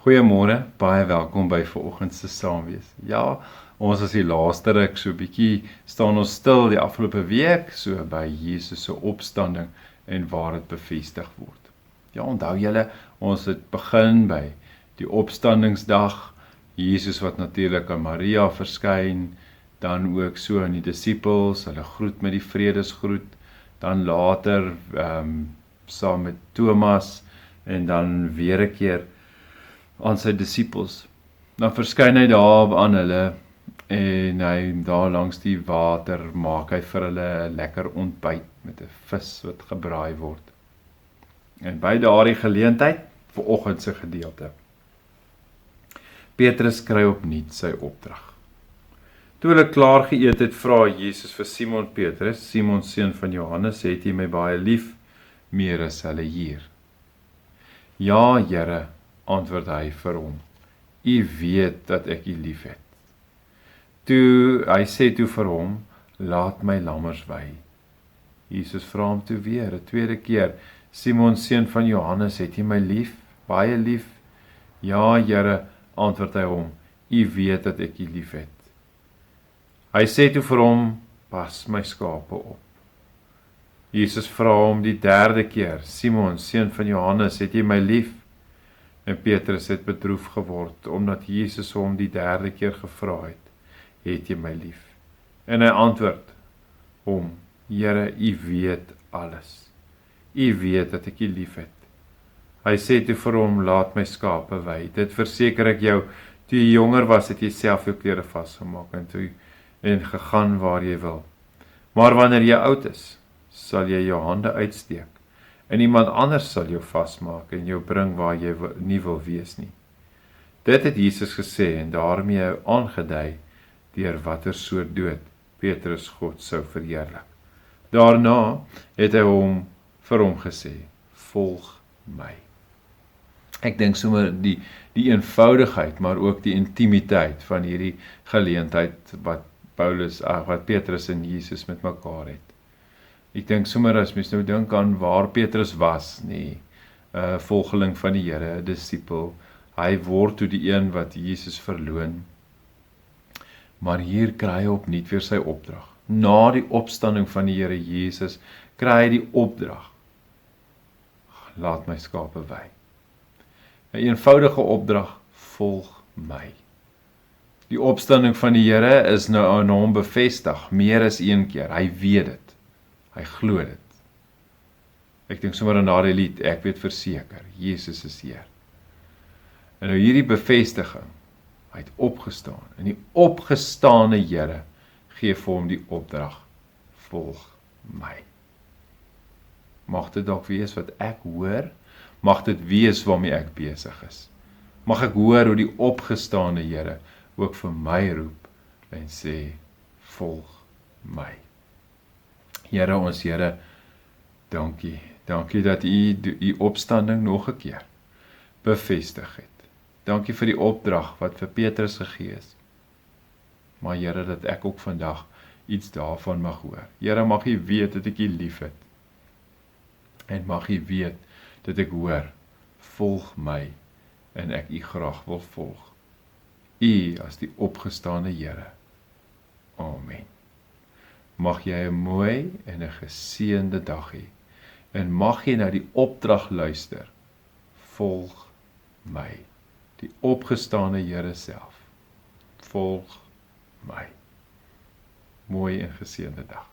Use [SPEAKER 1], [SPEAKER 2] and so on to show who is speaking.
[SPEAKER 1] Goeiemôre, baie welkom by vanoggend se saamwees. Ja, ons is die laaste ruk so 'n bietjie staan ons stil die afgelope week so by Jesus se opstanding en waar dit bevestig word. Ja, onthou julle, ons het begin by die opstandingsdag, Jesus wat natuurlik aan Maria verskyn, dan ook so aan die disippels, hulle groet met die vredesgroet, dan later saam met Thomas en dan weer 'n keer aan sy disippels. Dan verskyn hy daar aan hulle en hy daar langs die water maak hy vir hulle 'n lekker ontbyt met 'n vis wat gebraai word. En by daardie geleentheid, vanoggend se gedeelte, Petrus kry opnuut sy opdrag. Toe hulle klaar geëet het, vra Jesus vir Simon Petrus, Simon seun van Johannes, het jy my baie lief, meer as hulle hier? Ja, Here, antwoord hy vir hom, U weet dat ek U lief het. Hy sê toe vir hom, laat my lammers wei. Jesus vra hom toe weer, 'n tweede keer, Simon seun van Johannes, het jy my lief, baie lief? Ja, Here, antwoord hy hom, U weet dat ek U lief het. Hy sê toe vir hom, pas my skape op. Jesus vra hom die derde keer, Simon seun van Johannes, het jy my lief? En Petrus het bedroef geword, omdat Jesus hom die derde keer gevra het jy my lief? En hy antwoord hom, Here, U weet alles. U weet dat ek U lief het. Hy sê toe vir hom, laat my skape wei. Dit verseker ek jou, toe jy jonger was, het jy self jou klere vasgemaak en gegaan waar jy wil. Maar wanneer jy oud is, sal jy jou hande uitsteek en iemand anders sal jou vasmaak en jou bring waar jy nie wil wees nie. Dit het Jesus gesê en daarmee aangedui deur watter soort dood Petrus God sou verheerlik. Daarna het hy vir hom gesê, volg my. Ek dink sommer die eenvoudigheid, maar ook die intimiteit van hierdie geleentheid wat Petrus en Jesus met mekaar het. Ek dink sommer as mens nou dink aan waar Petrus was, volgeling van die Here, 'n disipel, hy word toe die een wat Jesus verloon. Maar hier kry hy opnuut weer sy opdrag. Na die opstanding van die Here Jesus, kry hy die opdrag. Laat my skape wei. 'n eenvoudige opdrag, volg my. Die opstanding van die Here is nou aan hom bevestig, meer as een keer. Hy weet dit. Hy glo dit. Ek dink sommer aan daardie lied, ek weet verseker, Jesus is Heer. En nou hierdie bevestiging, hy het opgestaan. En die opgestane Here gee vir hom die opdrag, volg my. Mag dit dalk wees wat ek hoor? Mag dit wees waarmee ek besig is? Mag ek hoor hoe die opgestane Here ook vir my roep en sê, volg my. Here, ons Here, dankie. Dankie dat U opstanding nog 'n keer bevestig het. Dankie vir die opdrag wat vir Petrus gegee is. Maar Here, dat ek ook vandag iets daarvan mag hoor. Here, mag U weet dat ek U liefhet. En mag U weet dat ek hoor, volg my en ek U graag wil volg. U as die opgestane Here. Amen. Mag jy 'n mooi en 'n geseënde dag hê. En mag jy na die opdrag luister. Volg my. Die opgestane Here self. Volg my. Mooi en geseënde dag.